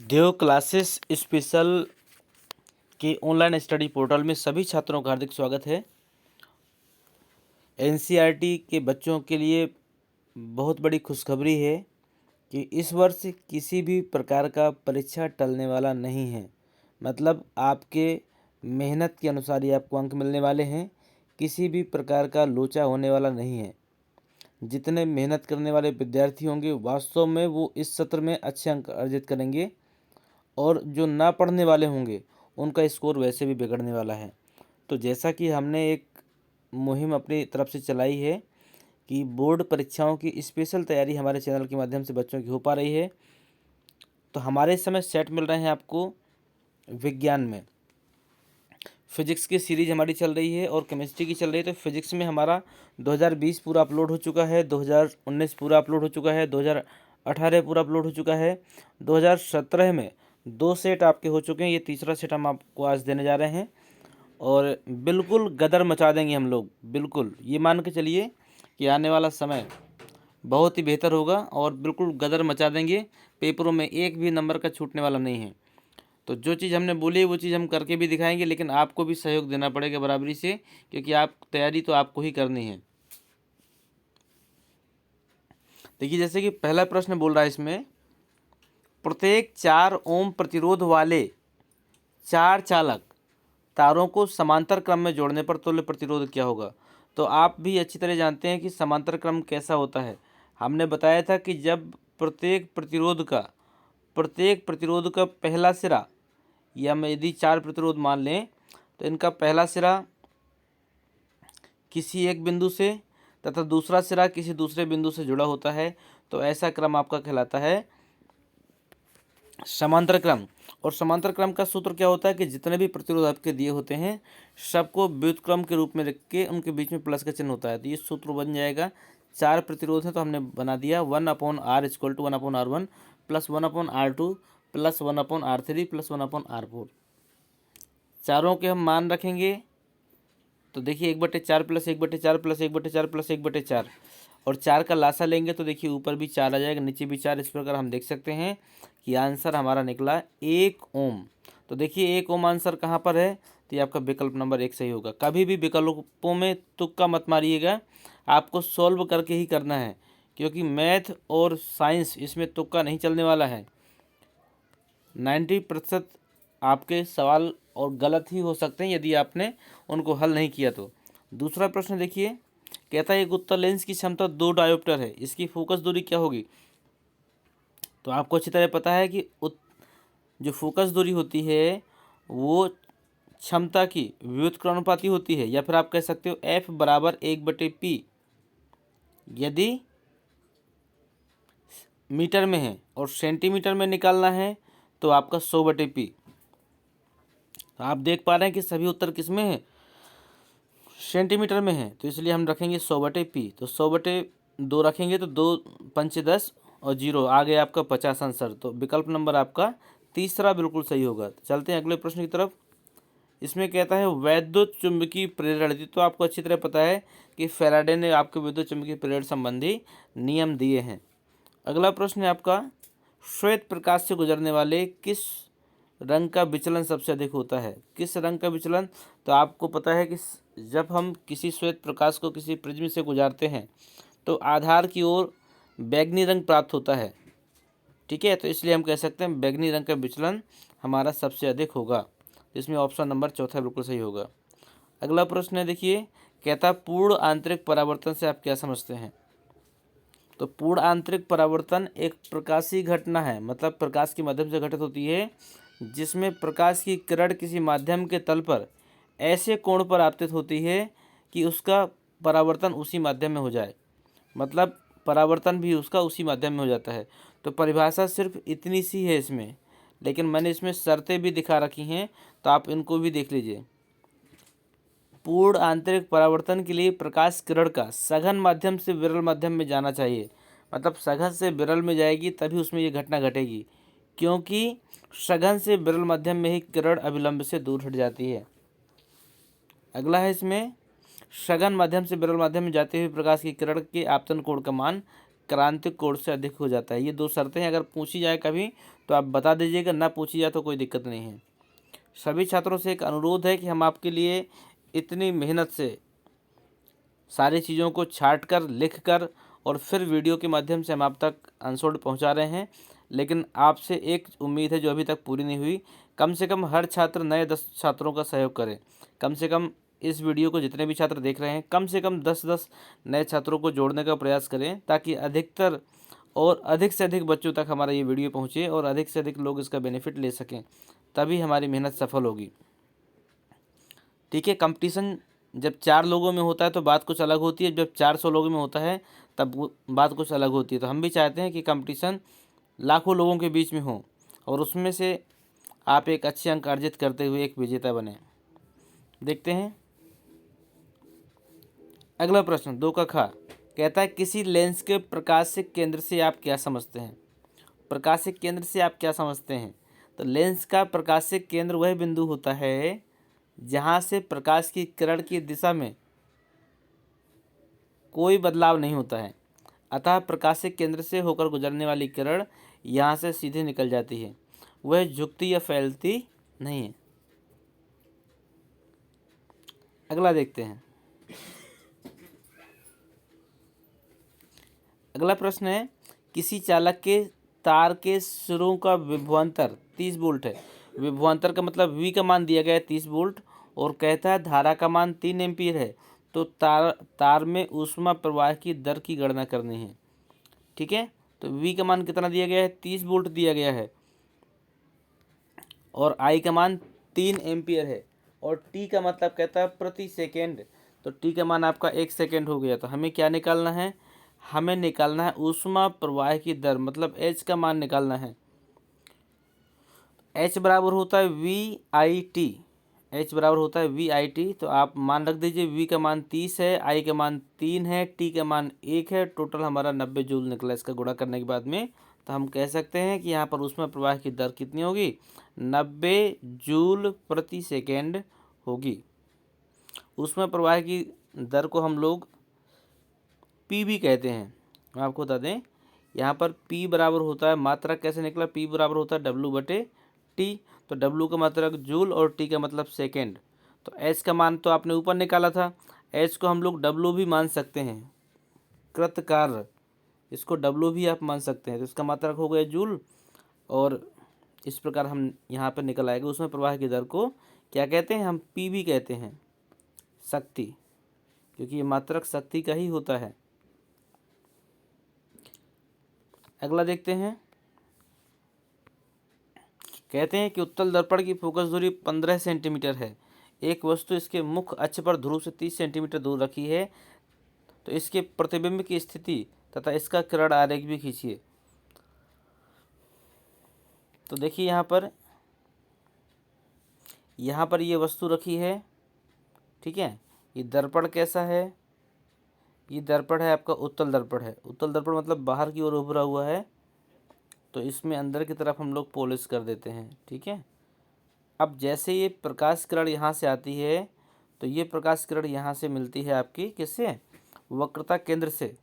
देव classes special के online study portal में सभी छात्रों का हार्दिक स्वागत है। एनसीईआरटी के बच्चों के लिए बहुत बड़ी खुशखबरी है कि इस वर्ष किसी भी प्रकार का परीक्षा टलने वाला नहीं है। मतलब आपके मेहनत के अनुसार ही आपको अंक मिलने वाले हैं। किसी भी प्रकार का लोचा होने वाला नहीं है। जितने मेहनत करने वाले विद्यार्थी होंगे वास्तव में वो इस सत्र में अच्छे अंक अर्जित करेंगे, और जो ना पढ़ने वाले होंगे उनका स्कोर वैसे भी बिगड़ने वाला है। तो जैसा कि हमने एक मुहिम अपनी तरफ से चलाई है कि बोर्ड परीक्षाओं की स्पेशल तैयारी हमारे चैनल के माध्यम से बच्चों की हो पा रही है, तो हमारे इस समय सेट मिल रहे हैं आपको विज्ञान में। फिजिक्स की सीरीज हमारी चल रही है और केमिस्ट्री की चल रही है। तो फिजिक्स में हमारा 2020 पूरा अपलोड हो चुका है, 2019 पूरा अपलोड हो चुका है, 2018 पूरा अपलोड हो चुका है, 2017 में 2 सेट आपके हो चुके हैं। ये तीसरा सेट हम आपको आज देने जा रहे हैं और बिल्कुल गदर मचा देंगे हम लोग। बिल्कुल ये मान के चलिए कि आने वाला समय बहुत ही बेहतर होगा और बिल्कुल गदर मचा देंगे। पेपरों में एक भी नंबर का छूटने वाला नहीं है। तो जो चीज़ हमने बोली वो चीज़ हम करके भी दिखाएंगे, लेकिन आपको भी सहयोग देना पड़ेगा बराबरी से, क्योंकि आप तैयारी तो आपको ही करनी है। देखिए, जैसे कि पहला प्रश्न बोल रहा है इसमें, प्रत्येक 4 ओम प्रतिरोध वाले 4 चालक तारों को समांतर क्रम में जोड़ने पर तुल्य प्रतिरोध क्या होगा। तो आप भी अच्छी तरह जानते हैं कि समांतर क्रम कैसा होता है। हमने बताया था कि जब प्रत्येक प्रतिरोध का पहला सिरा, या हम यदि 4 प्रतिरोध मान लें तो इनका पहला सिरा किसी एक बिंदु से तथा दूसरा सिरा किसी दूसरे बिंदु से जुड़ा होता है, तो ऐसा क्रम आपका कहलाता है समांतर क्रम। और समांतर क्रम का सूत्र क्या होता है कि जितने भी प्रतिरोध आपके दिए होते हैं सबको व्युत्क्रम के रूप में रख के उनके बीच में प्लस का चिन्ह होता है। तो ये सूत्र बन जाएगा, 4 प्रतिरोध है तो हमने बना दिया 1/r equal to 1/r1 plus 1/r2 plus 1/r3 plus 1/r4। चारों के हम मान रखेंगे तो देखिए 1/4 प्लस 1/4 प्लस 1/4 प्लस 1/4, और 4 का लासा लेंगे तो देखिए ऊपर भी 4 आ जाएगा, नीचे भी 4। इस प्रकार हम देख सकते हैं कि आंसर हमारा निकला 1 ओम। तो देखिए 1 ओम आंसर कहाँ पर है, तो ये आपका विकल्प नंबर 1 सही होगा। कभी भी विकल्पों में तुक्का मत मारिएगा, आपको सॉल्व करके ही करना है, क्योंकि मैथ और साइंस इसमें तुक्का नहीं चलने वाला है। 90% आपके सवाल और गलत ही हो सकते हैं यदि आपने उनको हल नहीं किया तो। दूसरा प्रश्न देखिए, कहता है एक उत्तल लेंस की क्षमता 2 डायोप्टर है, इसकी फोकस दूरी क्या होगी। तो आपको अच्छी तरह पता है कि जो फोकस दूरी होती है वो क्षमता की व्युत्क्रमानुपाती होती है, या फिर आप कह सकते हो F बराबर 1/P। यदि मीटर में है और सेंटीमीटर में निकालना है तो आपका 100/P। आप देख पा रहे हैं कि सभी उत्तर किस में है, सेंटीमीटर में है, तो इसलिए हम रखेंगे 100/P। तो 100/2 रखेंगे तो 2 पंचे 10 और 0 आ गया आपका 50 आंसर। तो विकल्प नंबर आपका तीसरा बिल्कुल सही होगा। चलते हैं अगले प्रश्न की तरफ। इसमें कहता है वैद्युत चुंबकीय प्रेरण। तो आपको अच्छी तरह पता है कि फैराडे ने आपको विद्युत चुंबकीय प्रेरण संबंधी नियम दिए हैं। अगला प्रश्न है आपका, श्वेत प्रकाश से गुजरने वाले किस रंग का विचलन सबसे अधिक होता है। किस रंग का विचलन, तो आपको पता है कि जब हम किसी श्वेत प्रकाश को किसी प्रिज्म से गुजारते हैं तो आधार की ओर बैगनी रंग प्राप्त होता है। ठीक है, तो इसलिए हम कह सकते हैं बैगनी रंग का विचलन हमारा सबसे अधिक होगा। इसमें ऑप्शन नंबर चौथा बिल्कुल सही होगा। अगला प्रश्न है देखिए, कहता पूर्ण आंतरिक परावर्तन से आप क्या समझते हैं। तो पूर्ण आंतरिक परावर्तन एक प्रकाशीय घटना है, मतलब प्रकाश के माध्यम से घटित होती है, जिसमें प्रकाश की किरण किसी माध्यम के तल पर ऐसे कोण पर आपतित होती है कि उसका परावर्तन उसी माध्यम में हो जाए। मतलब परावर्तन भी उसका उसी माध्यम में हो जाता है। तो परिभाषा सिर्फ इतनी सी है इसमें, लेकिन मैंने इसमें शर्तें भी दिखा रखी हैं, तो आप इनको भी देख लीजिए। पूर्ण आंतरिक परावर्तन के लिए प्रकाश किरण का सघन माध्यम से विरल माध्यम में जाना चाहिए। मतलब सघन से विरल में जाएगी तभी उसमें ये घटना घटेगी, क्योंकि सघन से विरल माध्यम में ही किरण अभिलंब से दूर हट जाती है। अगला है इसमें, सघन माध्यम से विरल माध्यम में जाते हुए प्रकाश की किरण के आपतन कोण का मान क्रांतिक कोण से अधिक हो जाता है। ये दो शर्तें हैं, अगर पूछी जाए कभी तो आप बता दीजिएगा, ना पूछी जाए तो कोई दिक्कत नहीं है। सभी छात्रों से एक अनुरोध है कि हम आपके लिए इतनी मेहनत से सारी चीज़ों को छाट कर, लिख कर और फिर वीडियो के माध्यम से हम आप तक आंसर पहुंचा रहे हैं। लेकिन आपसे एक उम्मीद है जो अभी तक पूरी नहीं हुई, कम से कम हर छात्र नए 10 छात्रों का सहयोग करे। कम से कम इस वीडियो को जितने भी छात्र देख रहे हैं, कम से कम 10-10 नए छात्रों को जोड़ने का प्रयास करें, ताकि अधिकतर और अधिक से अधिक बच्चों तक हमारा ये वीडियो पहुँचे और अधिक से अधिक लोग इसका बेनिफिट ले सकें, तभी हमारी मेहनत सफल होगी। ठीक है। कंपटीशन जब 4 लोगों में होता है तो बात कुछ अलग होती है, जब 400 लोगों में होता है तब बात कुछ अलग होती है। तो हम भी चाहते हैं कि कंपटीशन लाखों लोगों के बीच में हो और उसमें से आप एक अच्छे अंक अर्जित करते हुए एक विजेता बने। देखते हैं अगला प्रश्न 2 का खा। कहता है किसी लेंस के प्रकाशिक केंद्र से आप क्या समझते हैं। प्रकाशिक केंद्र से आप क्या समझते हैं। तो लेंस का प्रकाशिक केंद्र वह बिंदु होता है जहाँ से प्रकाश की किरण की दिशा में कोई बदलाव नहीं होता है, अतः प्रकाशिक केंद्र से होकर गुजरने वाली किरण यहाँ से सीधे निकल जाती है, वह झुकती या फैलती नहीं है। अगला देखते हैं। अगला प्रश्न है किसी चालक के तार के सिरों का विभवांतर 30 वोल्ट है। विभवांतर का मतलब V का मान दिया गया है 30 वोल्ट और कहता है धारा का मान 3 एम्पीयर है। तो तार में ऊष्मा प्रवाह की दर की गणना करनी है। ठीक है। तो V का मान कितना दिया गया है, 30 वोल्ट दिया गया है और I का मान 3 एम्पीयर है और T का मतलब कहता है प्रति सेकेंड। तो T का मान आपका 1 सेकेंड हो गया। तो हमें क्या निकालना है, हमें निकालना है ऊष्मा प्रवाह की दर, मतलब H का मान निकालना है। H बराबर होता है VIT, H बराबर होता है VIT। तो आप मान रख दीजिए, V का मान 30 है, I का मान 3 है, T का मान 1 है, टोटल हमारा 90 जूल निकला इसका गुणा करने के बाद में। तो हम कह सकते हैं कि यहाँ पर ऊष्मा प्रवाह की दर कितनी होगी, 90 जूल प्रति सेकेंड होगी। ऊष्मा प्रवाह की दर को हम लोग P भी कहते हैं। मैं आपको बता दें, यहाँ पर P बराबर होता है, मात्रक कैसे निकला, P बराबर होता है W/T। तो W का मात्रक जूल और T का मतलब सेकेंड। तो H का मान तो आपने ऊपर निकाला था, H को हम लोग W भी मान सकते हैं, कृत कार्य, इसको W भी आप मान सकते हैं। तो इसका मात्रक हो गया जूल और इस प्रकार हम यहाँ पर निकल आएगा। उसमें प्रवाह की दर को क्या कहते हैं, हम P भी कहते हैं, शक्ति, क्योंकि ये मात्रक शक्ति का ही होता है। अगला देखते हैं। कहते हैं कि उत्तल दर्पण की फोकस दूरी 15 सेंटीमीटर है। एक वस्तु इसके मुख्य अक्ष पर ध्रुव से 30 सेंटीमीटर दूर रखी है, तो इसके प्रतिबिंब की स्थिति तथा इसका किरण आरेख भी खींचिए। तो देखिए यहाँ पर ये वस्तु रखी है। ठीक है। ये दर्पण कैसा है, ये दर्पण है आपका उत्तल दर्पण है। उत्तल दर्पण मतलब बाहर की ओर उभरा हुआ है, तो इसमें अंदर की तरफ हम लोग पॉलिश कर देते हैं। ठीक है। अब जैसे ये प्रकाश किरण यहाँ से आती है, तो ये प्रकाश किरण यहाँ से मिलती है आपकी किससे, वक्रता केंद्र से,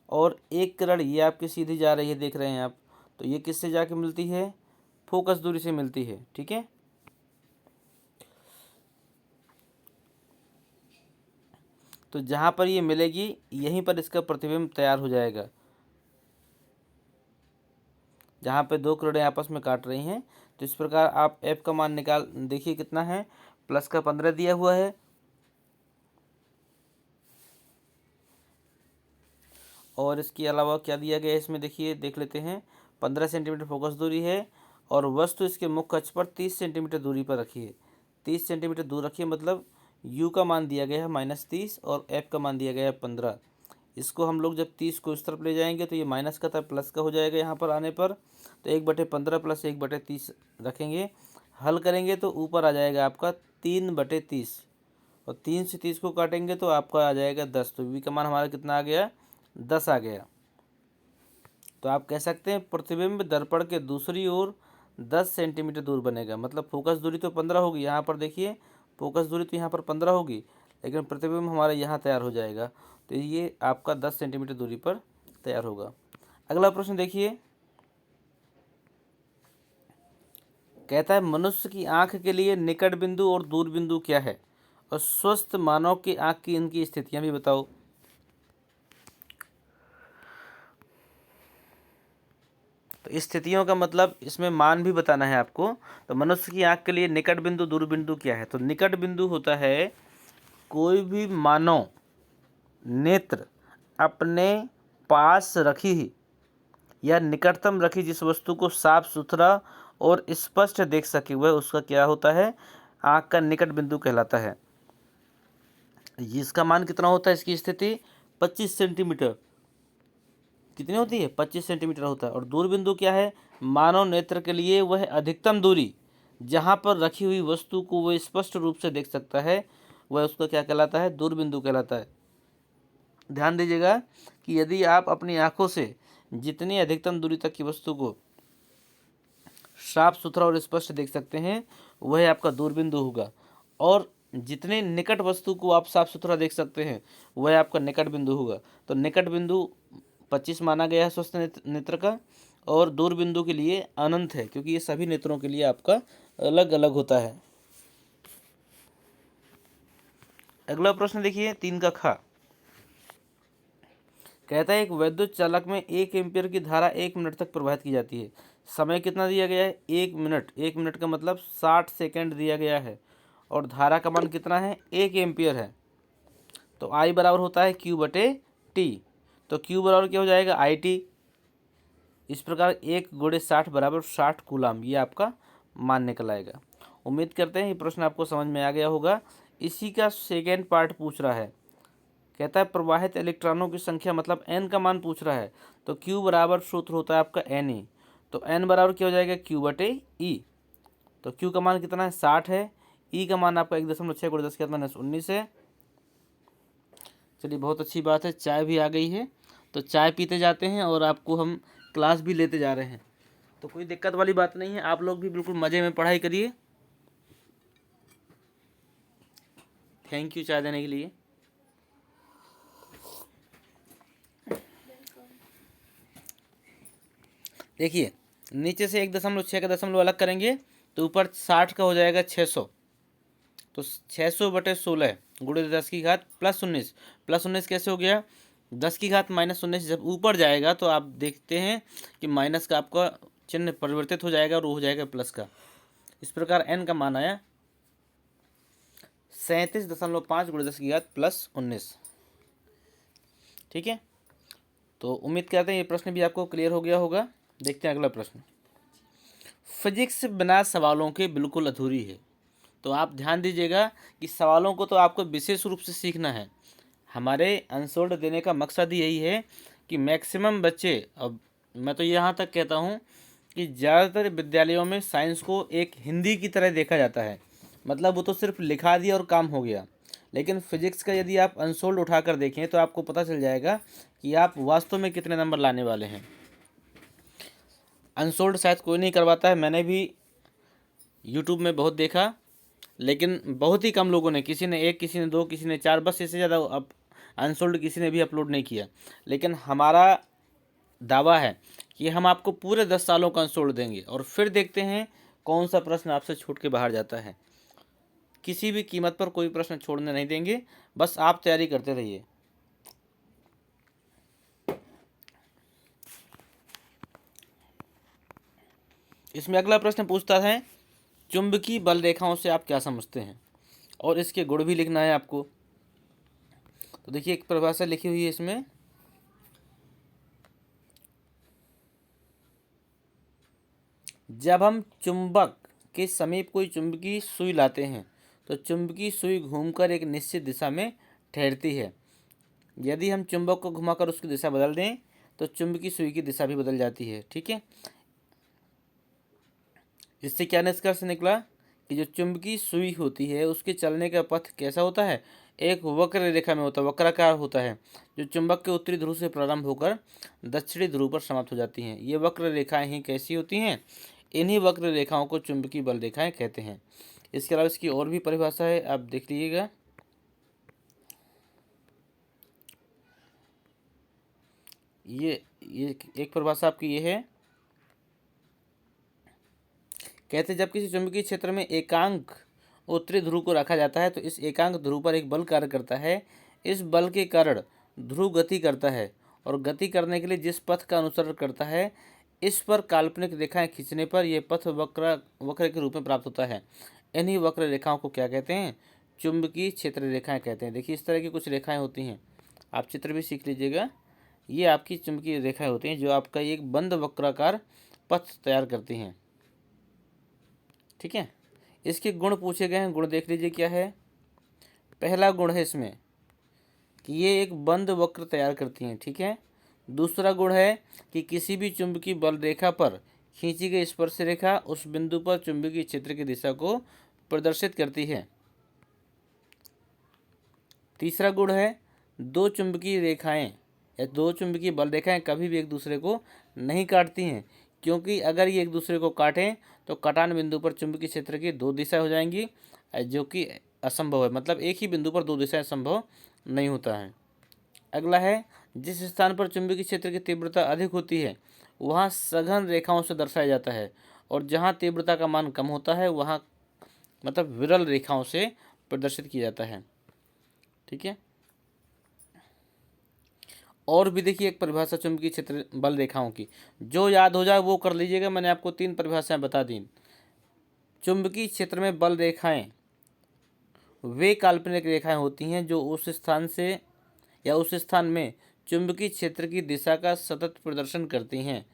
और एक किरण ये आपकी सीधी जा रही है, देख रहे हैं आप। तो ये किससे जाके मिलती है, फोकस दूरी से मिलती है। ठीक है। तो जहाँ पर ये मिलेगी यहीं पर इसका प्रतिबिंब तैयार हो जाएगा। जहाँ पे दो किरणें आपस में काट रही हैं, तो इस प्रकार आप F का मान निकाल, देखिए कितना है, प्लस का 15 दिया हुआ है और इसके अलावा क्या दिया गया है इसमें, देखिए देख लेते हैं। 15 सेंटीमीटर फोकस दूरी है और वस्तु इसके मुख्य अक्ष पर 30 सेंटीमीटर दूरी पर रखी है। 30 सेंटीमीटर दूर रखी है, मतलब U का मान दिया गया है -30 और F का मान दिया गया है 15। इसको हम लोग जब 30 को इस तरफ ले जाएंगे तो ये माइनस का था प्लस का हो जाएगा यहाँ पर आने पर। तो 1/15 प्लस 1/30 रखेंगे, हल करेंगे तो ऊपर आ जाएगा आपका 3/30 और 3 से 30 को काटेंगे तो आपका आ जाएगा 10। तो V का मान हमारा कितना आ गया, 10 आ गया। तो आप कह सकते हैं प्रतिबिंब दर्पण के दूसरी ओर 10 सेंटीमीटर दूर बनेगा। मतलब फोकस दूरी तो 15 होगी, यहाँ पर देखिए फोकस दूरी तो यहाँ पर 15 होगी, लेकिन प्रतिबिंब हमारा यहाँ तैयार हो जाएगा। तो ये आपका 10 सेंटीमीटर दूरी पर तैयार होगा। अगला प्रश्न देखिए, कहता है मनुष्य की आंख के लिए निकट बिंदु और दूर बिंदु क्या है, और स्वस्थ मानव की आंख की इनकी स्थितियां भी बताओ। तो स्थितियों का मतलब इसमें मान भी बताना है आपको। तो मनुष्य की आंख के लिए निकट बिंदु दूर बिंदु क्या है, तो निकट बिंदु होता है कोई भी मानव नेत्र अपने पास रखी या निकटतम रखी जिस वस्तु को साफ सुथरा और स्पष्ट देख सके वह उसका क्या होता है, आँख का निकट बिंदु कहलाता है। इसका मान कितना होता है, इसकी स्थिति 25 सेंटीमीटर, कितनी होती है 25 सेंटीमीटर होता है। और दूर बिंदु क्या है, मानव नेत्र के लिए वह अधिकतम दूरी जहाँ पर रखी हुई वस्तु को वह स्पष्ट रूप से देख सकता है वह उसका क्या कहलाता है, दूर बिंदु कहलाता है। ध्यान दीजिएगा कि यदि आप अपनी आंखों से जितनी अधिकतम दूरी तक की वस्तु को साफ सुथरा और स्पष्ट देख सकते हैं वह आपका दूरबिंदु होगा, और जितने निकट वस्तु को आप साफ सुथरा देख सकते हैं वह आपका निकट बिंदु होगा। तो निकट बिंदु 25 माना गया है स्वस्थ नेत्र का, और दूर बिंदु के लिए अनंत है, क्योंकि ये सभी नेत्रों के लिए आपका अलग अलग होता है। अगला प्रश्न देखिए 3 का खा, कहता है एक विद्युत चालक में 1 एम्पीयर की धारा 1 मिनट तक प्रवाहित की जाती है। समय कितना दिया गया है, 1 मिनट। 1 मिनट का मतलब 60 सेकंड दिया गया है, और धारा का मान कितना है, 1 एम्पीयर है। तो आई बराबर होता है क्यू बटे टी। तो क्यू बराबर क्या हो जाएगा, आई टी। इस प्रकार 1 गुणे 60 बराबर 60 कूलाम, ये आपका मान निकल आएगा। उम्मीद करते हैं ये प्रश्न आपको समझ में आ गया होगा। इसी का सेकेंड पार्ट पूछ रहा है, कहता है प्रवाहित इलेक्ट्रॉनों की संख्या, मतलब एन का मान पूछ रहा है। तो क्यू बराबर सूत्र होता है आपका एन ई। तो एन बराबर क्या हो जाएगा, क्यू बटे ई। तो क्यू का मान कितना है, 60 है। ई का मान आपका 1.6 × 10⁻19 है। चलिए बहुत अच्छी बात है, चाय भी आ गई है, तो चाय पीते जाते हैं और आपको हम क्लास भी लेते जा रहे हैं, तो कोई दिक्कत वाली बात नहीं है। आप लोग भी बिल्कुल मज़े में पढ़ाई करिए। थैंक यू चाय देने के लिए। देखिए नीचे से 1.6 का दशमलव अलग करेंगे तो ऊपर 60 का हो जाएगा 600। तो 600 बटे 16 गुणे 10 की घात +19। +19 कैसे हो गया, 10 की घात -19। जब ऊपर जाएगा तो आप देखते हैं कि माइनस का आपका चिन्ह परिवर्तित हो जाएगा और वो हो जाएगा प्लस का। इस प्रकार n का मान आया 37.5 गुणे 10 की घात +19। ठीक है, तो उम्मीद करते हैं ये प्रश्न भी आपको क्लियर हो गया होगा। देखते हैं अगला प्रश्न। फिजिक्स बिना सवालों के बिल्कुल अधूरी है। तो आप ध्यान दीजिएगा कि सवालों को तो आपको विशेष रूप से सीखना है। हमारे अनसोल्ड देने का मकसद यही है कि मैक्सिमम बच्चे, अब मैं तो यहाँ तक कहता हूँ कि ज़्यादातर विद्यालयों में साइंस को एक हिंदी की तरह देखा जाता है, मतलब वो तो सिर्फ लिखा दिया और काम हो गया। लेकिन फिजिक्स का यदि आप अनसोल्ड उठाकर देखें तो आपको पता चल जाएगा कि आप वास्तव में कितने नंबर लाने वाले हैं। अनसोल्ड शायद कोई नहीं करवाता है, मैंने भी यूट्यूब में बहुत देखा, लेकिन बहुत ही कम लोगों ने, किसी ने 1, किसी ने 2, किसी ने 4, बस इससे ज़्यादा अब अनसोल्ड किसी ने भी अपलोड नहीं किया। लेकिन हमारा दावा है कि हम आपको पूरे 10 सालों का अनसोल्ड देंगे, और फिर देखते हैं कौन सा प्रश्न आपसे छूट के बाहर जाता है। किसी भी कीमत पर कोई प्रश्न छोड़ने नहीं देंगे, बस आप तैयारी करते रहिए। इसमें अगला प्रश्न पूछता है चुंबकीय बल रेखाओं से आप क्या समझते हैं, और इसके गुण भी लिखना है आपको। तो देखिए एक परिभाषा लिखी हुई है इसमें, जब हम चुंबक के समीप कोई चुंबकीय सुई लाते हैं तो चुंबकीय सुई घूमकर एक निश्चित दिशा में ठहरती है। यदि हम चुंबक को घुमाकर उसकी दिशा बदल दें तो चुंबकीय सुई की दिशा भी बदल जाती है। ठीक है, इससे क्या निष्कर्ष निकला कि जो चुंबकीय सुई होती है उसके चलने का पथ कैसा होता है, एक वक्र रेखा में होता है, वक्राकार होता है, जो चुंबक के उत्तरी ध्रुव से प्रारंभ होकर दक्षिणी ध्रुव पर समाप्त हो जाती हैं। ये वक्र रेखाएं ही कैसी होती हैं, इन्हीं वक्र रेखाओं को चुंबकीय बल रेखाएं कहते हैं। इसके अलावा इसकी और भी परिभाषा है, आप देख लीजिएगा। ये एक परिभाषा आपकी ये है, कहते हैं जब किसी चुंबकीय क्षेत्र में एकांक उत्तरी ध्रुव को रखा जाता है तो इस एकांक ध्रुव पर एक बल कार्य करता है। इस बल के कारण ध्रुव गति करता है और गति करने के लिए जिस पथ का अनुसरण करता है इस पर काल्पनिक रेखाएं खींचने पर यह पथ वक्र के रूप में प्राप्त होता है। इन्हीं वक्र रेखाओं को क्या कहते हैं? चुंबकीय क्षेत्र रेखाएं कहते हैं। देखिए इस तरह की कुछ रेखाएं होती हैं, आप चित्र भी सीख लीजिएगा। ये आपकी चुंबकीय रेखाएं होती हैं जो आपका एक बंद वक्राकार पथ तैयार करती हैं। ठीक है, इसके गुण पूछे गए हैं, गुण देख लीजिए क्या है। पहला गुण है इसमें कि ये एक बंद वक्र तैयार करती हैं। ठीक है, दूसरा गुण है कि किसी भी चुंबकीय बल रेखा पर खींची गई स्पर्श रेखा उस बिंदु पर चुंबकीय क्षेत्र की दिशा को प्रदर्शित करती है। तीसरा गुण है दो चुंबकीय रेखाएं या दो चुंबकीय बल रेखाएं कभी भी एक दूसरे को नहीं काटती हैं, क्योंकि अगर ये एक दूसरे को काटें तो कटान बिंदु पर चुंबकीय क्षेत्र की दो दिशाएं हो जाएंगी, जो कि असंभव है। मतलब एक ही बिंदु पर दो दिशाएं संभव नहीं होता है। अगला है जिस स्थान पर चुंबकीय क्षेत्र की तीव्रता अधिक होती है वहाँ सघन रेखाओं से दर्शाया जाता है, और जहाँ तीव्रता का मान कम होता है वहाँ मतलब विरल रेखाओं से प्रदर्शित किया जाता है। ठीक है, और भी देखिए एक परिभाषा चुंबकीय क्षेत्र बल रेखाओं की, जो याद हो जाए वो कर लीजिएगा। मैंने आपको 3 परिभाषाएं बता दी। चुंबकीय क्षेत्र में बल रेखाएं वे काल्पनिक रेखाएं होती हैं जो उस स्थान से या उस स्थान में चुंबकीय क्षेत्र की दिशा का सतत प्रदर्शन करती हैं।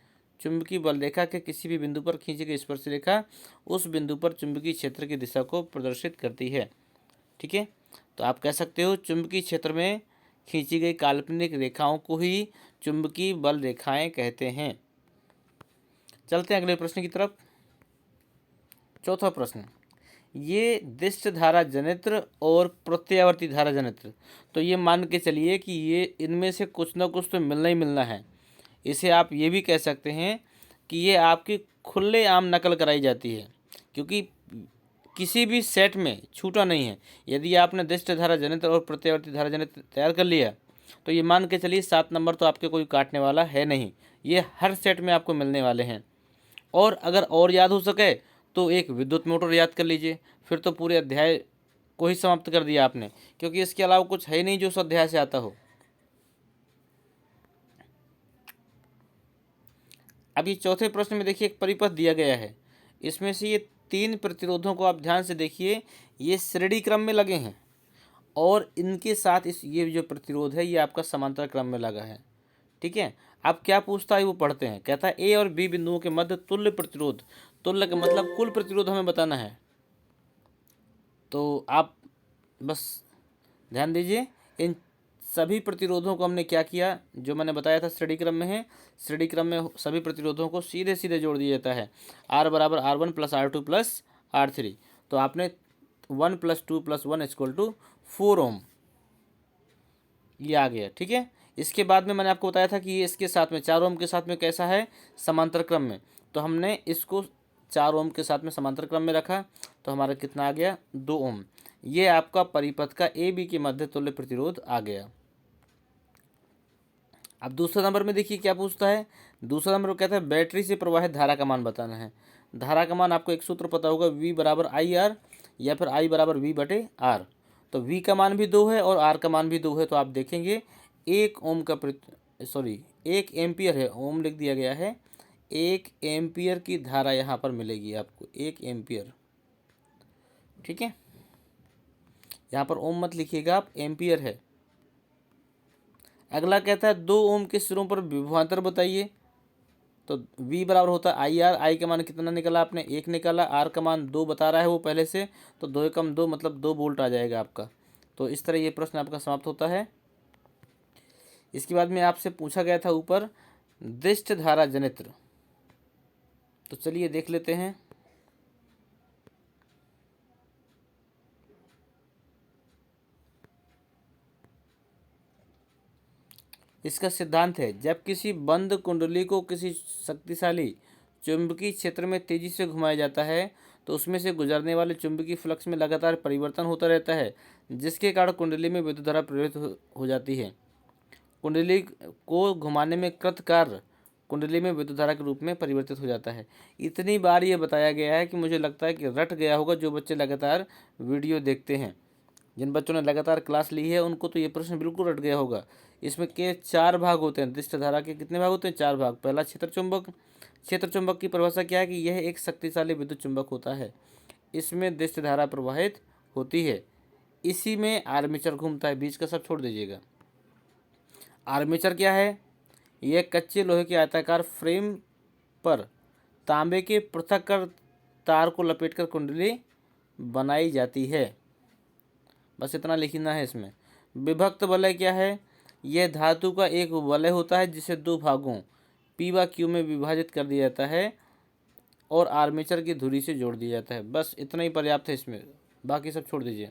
चुंबकीय बल रेखा के किसी भी बिंदु पर खींची गई स्पर्श रेखा उस बिंदु पर चुंबकीय क्षेत्र की दिशा को प्रदर्शित करती है। ठीक है, तो आप कह सकते हो चुंबकीय क्षेत्र में खींची गई काल्पनिक रेखाओं को ही चुंबकीय बल रेखाएं कहते हैं। चलते हैं अगले प्रश्न की तरफ। चौथा प्रश्न, ये दिष्ट धारा जनित्र और प्रत्यावर्ती धारा जनित्र, तो ये मान के चलिए कि ये इनमें से कुछ ना कुछ तो मिलना ही मिलना है। इसे आप ये भी कह सकते हैं कि ये आपकी खुलेआम नकल कराई जाती है, क्योंकि किसी भी सेट में छूटा नहीं है। यदि आपने दिष्ट धारा जनित्र और प्रत्यावर्ती धारा जनित्र तैयार कर लिया तो ये मान के चलिए 7 नंबर तो आपके कोई काटने वाला है नहीं, ये हर सेट में आपको मिलने वाले हैं। और अगर और याद हो सके तो एक विद्युत मोटर याद कर लीजिए, फिर तो पूरे अध्याय को ही समाप्त कर दिया आपने, क्योंकि इसके अलावा कुछ है ही नहीं जो उस अध्याय से आता हो। अब ये चौथे प्रश्न में देखिए एक परिपथ दिया गया है, इसमें से ये 3 प्रतिरोधों को आप ध्यान से देखिए, ये श्रेणी क्रम में लगे हैं और इनके साथ ये जो प्रतिरोध है ये आपका समांतर क्रम में लगा है। ठीक है, अब क्या पूछता है वो पढ़ते हैं। कहता है ए और बी बिंदुओं के मध्य तुल्य प्रतिरोध, तुल्य का मतलब कुल प्रतिरोध हमें बताना है। तो आप बस ध्यान दीजिए, इन सभी प्रतिरोधों को हमने क्या किया, जो मैंने बताया था श्रेणी क्रम में है, श्रेणी क्रम में सभी प्रतिरोधों को सीधे सीधे जोड़ दिया जाता है। R बराबर R1 plus R2 plus R3, तो आपने 1 + 2 + 1 = 4 ओम, ये आ गया। ठीक है, इसके बाद में मैंने आपको बताया था कि ये इसके साथ में 4 ओम के साथ में कैसा है, समांतर क्रम में, तो हमने इसको 4 ओम के साथ में समांतर क्रम में रखा, तो हमारा कितना आ गया, 2 ओम। ये आपका परिपथ का ए बी के मध्य तुल्य प्रतिरोध आ गया। अब दूसरा नंबर में देखिए क्या पूछता है। दूसरा नंबर में कहता है बैटरी से प्रवाहित धारा का मान बताना है। धारा का मान आपको एक सूत्र पता होगा, V बराबर IR या फिर I बराबर V/R। तो V का मान भी 2 है और R का मान भी 2 है, तो आप देखेंगे 1 ओम का 1 एम्पियर है, ओम लिख दिया गया है, 1 एम्पियर की धारा यहाँ पर मिलेगी आपको, 1 एम्पियर। ठीक है, यहाँ पर ओम मत लिखिएगा आप, एम्पियर है। अगला कहता है 2 ओम के सिरों पर विभवांतर बताइए। तो V बराबर होता है IR, I का मान कितना निकाला आपने, 1 निकाला, R का मान 2 बता रहा है वो पहले से, तो 2 × 2 मतलब 2 वोल्ट आ जाएगा आपका। तो इस तरह ये प्रश्न आपका समाप्त होता है। इसके बाद में आपसे पूछा गया था ऊपर दिष्ट धारा जनित्र, तो चलिए देख लेते हैं। इसका सिद्धांत है जब किसी बंद कुंडली को किसी शक्तिशाली चुंबकीय क्षेत्र में तेजी से घुमाया जाता है तो उसमें से गुजरने वाले चुंबकीय फ्लक्स में लगातार परिवर्तन होता रहता है, जिसके कारण कुंडली में विद्युत धारा प्रेरित हो जाती है। कुंडली को घुमाने में कृत कार्य कुंडली में विद्युत धारा के रूप में परिवर्तित हो जाता है। इतनी बार ये बताया गया है कि मुझे लगता है कि रट गया होगा जो बच्चे लगातार वीडियो देखते हैं। जिन बच्चों ने लगातार क्लास ली है उनको तो ये प्रश्न बिल्कुल रट गया होगा। इसमें के 4 भाग होते हैं। दृष्ट धारा के कितने भाग होते हैं? 4 भाग। पहला क्षेत्र चुंबक। क्षेत्र चुंबक की परिभाषा क्या है कि यह एक शक्तिशाली विद्युत चुंबक होता है। इसमें दृष्ट धारा प्रवाहित होती है। इसी में आर्मेचर घूमता है। बीच का सब छोड़ दीजिएगा। आर्मेचर क्या है? यह कच्चे लोहे के आयताकार फ्रेम पर तांबे के पृथक्कर तार को लपेटकर कुंडली बनाई जाती है। बस इतना लिखना है इसमें। विभक्त वलय क्या है? यह धातु का एक वलय होता है जिसे 2 भागों P व Q में विभाजित कर दिया जाता है और आर्मेचर की धुरी से जोड़ दिया जाता है। बस इतना ही पर्याप्त है इसमें, बाकी सब छोड़ दीजिए।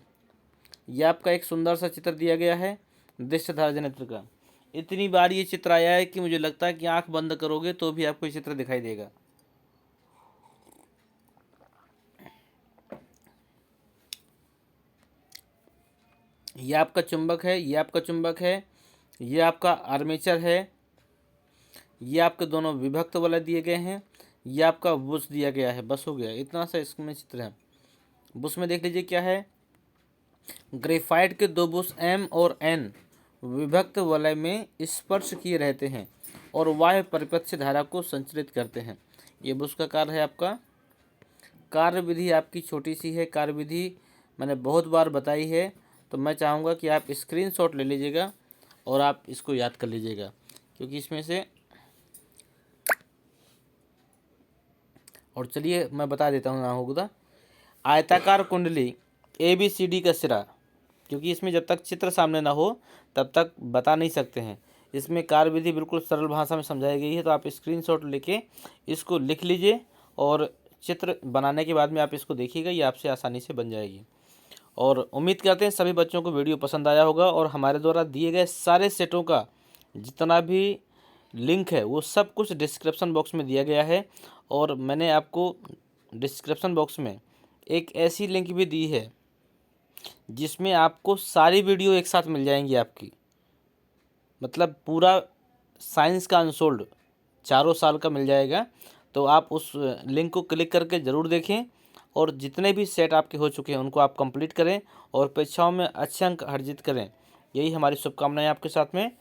यह आपका एक सुंदर सा चित्र दिया गया है दृष्ट धारा जनरेटर का। इतनी बार ये चित्र आया है कि मुझे लगता है कि आंख बंद करोगे तो भी आपको ये चित्र दिखाई देगा। ये आपका चुंबक है, ये आपका चुंबक है, ये आपका आर्मेचर है, ये आपके दोनों विभक्त वाले दिए गए हैं, ये आपका बुश दिया गया है। बस हो गया, इतना सा इसमें चित्र है। बुश में देख लीजिए क्या है। ग्रेफाइट के 2 बुश M और N विभक्त वलय में स्पर्श किए रहते हैं और वाह्य परिपथ धारा को संचालित करते हैं। ये बुश का कार्य है आपका। कार्य विधि आपकी छोटी सी है। कार्य विधि मैंने बहुत बार बताई है, तो मैं चाहूँगा कि आप स्क्रीनशॉट ले लीजिएगा और आप इसको याद कर लीजिएगा, क्योंकि इसमें से और चलिए मैं बता देता हूँ। ना होगा आयताकार कुंडली ABCD का सिरा, क्योंकि इसमें जब तक चित्र सामने ना हो तब तक बता नहीं सकते हैं। इसमें कार्य विधि बिल्कुल सरल भाषा में समझाई गई है, तो आप स्क्रीनशॉट लेके इसको लिख लीजिए और चित्र बनाने के बाद में आप इसको देखिएगा, ये आपसे आसानी से बन जाएगी। और उम्मीद करते हैं सभी बच्चों को वीडियो पसंद आया होगा और हमारे द्वारा दिए गए सारे सेटों का जितना भी लिंक है वो सब कुछ डिस्क्रिप्शन बॉक्स में दिया गया है। और मैंने आपको डिस्क्रिप्शन बॉक्स में एक ऐसी लिंक भी दी है जिसमें आपको सारी वीडियो एक साथ मिल जाएंगी आपकी, मतलब पूरा साइंस का अनसोल्ड 4 साल का मिल जाएगा। तो आप उस लिंक को क्लिक करके ज़रूर देखें और जितने भी सेट आपके हो चुके हैं उनको आप कंप्लीट करें और परीक्षाओं में अच्छे अंक अर्जित करें। यही हमारी शुभकामनाएं आपके साथ में।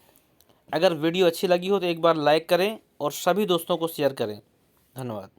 अगर वीडियो अच्छी लगी हो तो एक बार लाइक करें और सभी दोस्तों को शेयर करें। धन्यवाद।